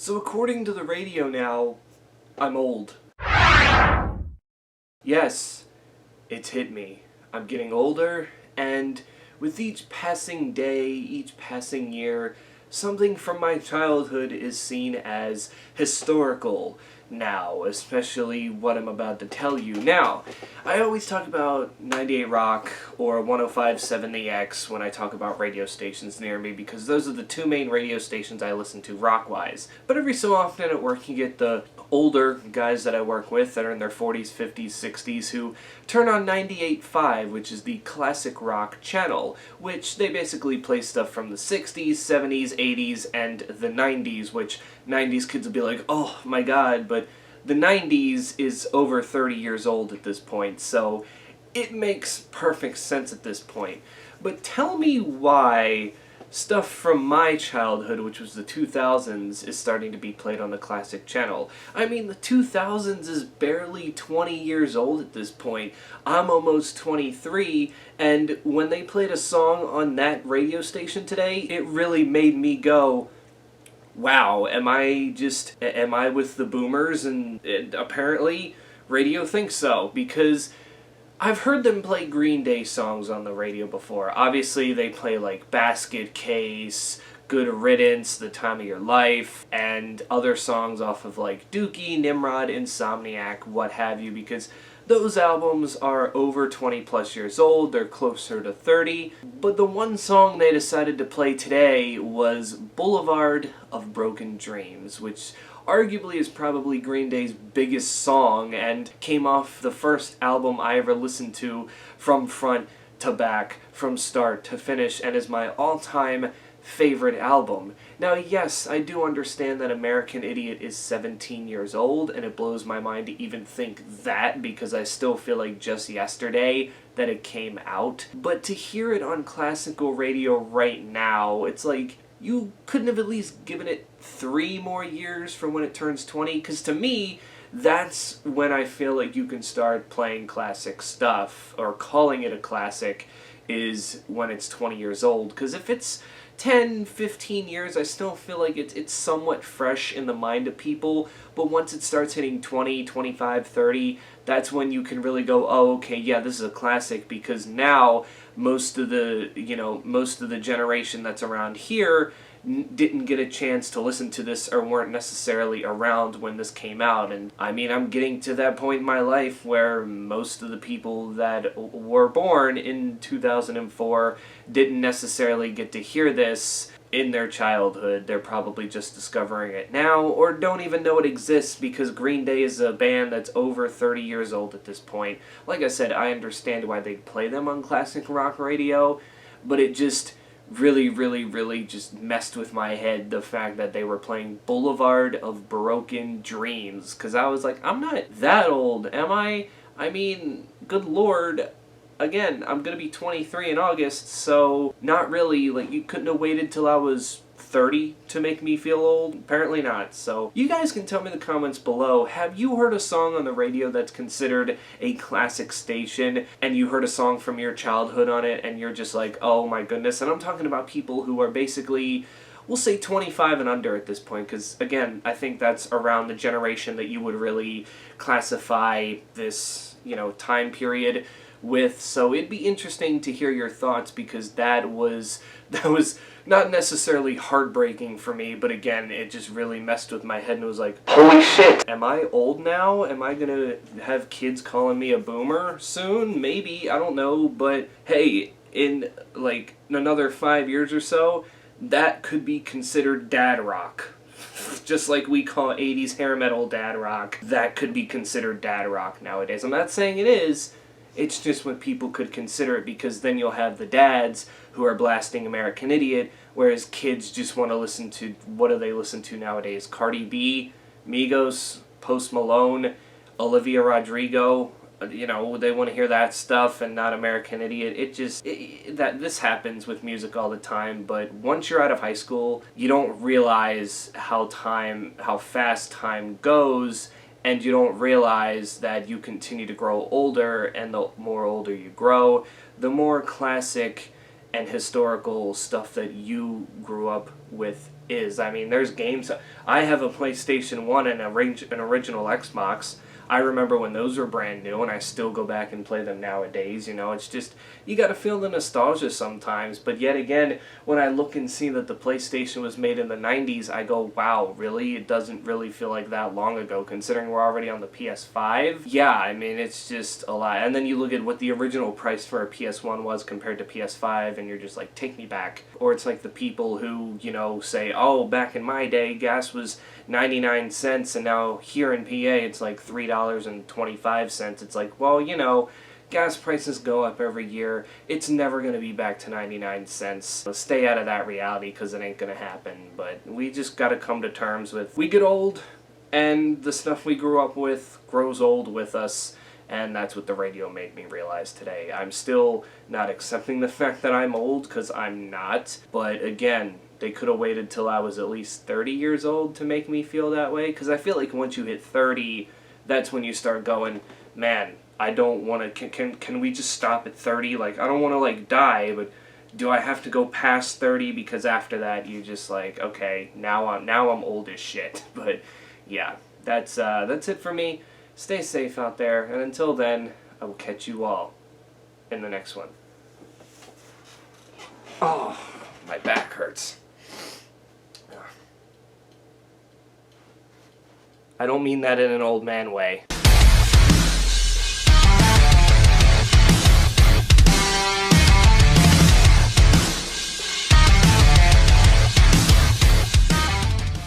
So according to the radio now, I'm old. Yes, it's hit me. I'm getting older, and with each passing day, each passing year, something from my childhood is seen as historical now, especially what I'm about to tell you. Now, I always talk about 98 Rock or 105.7 The X when I talk about radio stations near me, because those are the two main radio stations I listen to rock-wise. But every so often at work you get the older guys that I work with that are in their 40s, 50s, 60s who turn on 98.5, which is the classic rock channel, which they basically play stuff from the 60s, 70s, 80s, and the 90s, which 90s kids will be like, oh my god, but the 90s is over 30 years old at this point, so it makes perfect sense at this point. But tell me why stuff from my childhood, which was the 2000s, is starting to be played on the classic channel. I mean, the 2000s is barely 20 years old at this point. I'm almost 23, and when they played a song on that radio station today, it really made me go, wow, am I with the boomers? And apparently radio thinks so, because I've heard them play Green Day songs on the radio before. Obviously they play like Basket Case, Good Riddance, The Time of Your Life, and other songs off of like Dookie, Nimrod, Insomniac, what have you, because those albums are over 20 plus years old, they're closer to 30, but the one song they decided to play today was Boulevard of Broken Dreams, which arguably is probably Green Day's biggest song and came off the first album I ever listened to from front to back, from start to finish, and is my all-time favorite album. Now, yes, I do understand that American Idiot is 17 years old, and it blows my mind to even think that, because I still feel like just yesterday that it came out. But to hear it on classical radio right now, it's like, you couldn't have at least given it 3 more years from when it turns 20? Because to me, that's when I feel like you can start playing classic stuff, or calling it a classic, is when it's 20 years old. Because if it's 10, 15 years, I still feel like it's somewhat fresh in the mind of people, but once it starts hitting 20, 25, 30, that's when you can really go, oh, okay, yeah, this is a classic, because now most of the generation that's around here didn't get a chance to listen to this or weren't necessarily around when this came out. And I mean, I'm getting to that point in my life where most of the people that were born in 2004 didn't necessarily get to hear this in their childhood. They're probably just discovering it now, or don't even know it exists, because Green Day is a band that's over 30 years old at this point. Like I said, I understand why they play them on classic rock radio, but it just really just messed with my head, the fact that they were playing Boulevard of Broken Dreams, because I was like, I'm not that old, am I? I mean, good lord, again, I'm gonna be 23 in August, so not really. Like, you couldn't have waited till I was 30 to make me feel old? Apparently not. So you guys can tell me in the comments below, have you heard a song on the radio that's considered a classic station, and you heard a song from your childhood on it and you're just like, oh my goodness? And I'm talking about people who are basically, we'll say 25 and under at this point, because again, I think that's around the generation that you would really classify this, time period with. So it'd be interesting to hear your thoughts, because that was not necessarily heartbreaking for me, but again, it just really messed with my head and was like, holy shit, am I old now? Am I gonna have kids calling me a boomer soon? Maybe, I don't know, but hey, in like another 5 years or so, that could be considered dad rock. Just like we call 80s hair metal dad rock, that could be considered dad rock nowadays. I'm not saying it is, it's just what people could consider it, because then you'll have the dads who are blasting American Idiot, whereas kids just want to listen to, what do they listen to nowadays? Cardi B, Migos, Post Malone, Olivia Rodrigo, they want to hear that stuff and not American Idiot. This happens with music all the time, but once you're out of high school, you don't realize how fast time goes, and you don't realize that you continue to grow older, and the more older you grow, the more classic and historical stuff that you grew up with is. I mean, there's games. I have a PlayStation 1 and an original Xbox. I remember when those were brand new, and I still go back and play them nowadays. You know, it's just, you gotta feel the nostalgia sometimes. But yet again, when I look and see that the PlayStation was made in the 90s, I go, wow, really? It doesn't really feel like that long ago, considering we're already on the PS5. Yeah, I mean, it's just a lot. And then you look at what the original price for a PS1 was compared to PS5, and you're just like, take me back. Or it's like the people who, you know, say, oh, back in my day, gas was 99 cents, and now here in PA it's like $3.25. It's like, well, you know, gas prices go up every year. It's never going to be back to 99 cents. So stay out of that reality, because it ain't going to happen. But we just got to come to terms with, we get old, and the stuff we grew up with grows old with us. And that's what the radio made me realize today. I'm still not accepting the fact that I'm old, because I'm not. But again, they could have waited till I was at least 30 years old to make me feel that way. Because I feel like once you hit 30, that's when you start going, man, I don't want to, can we just stop at 30? Like, I don't want to, like, die, but do I have to go past 30? Because after that, you just like, okay, now I'm old as shit. But yeah, that's it for me. Stay safe out there, and until then, I will catch you all in the next one. Oh, my back hurts. I don't mean that in an old man way.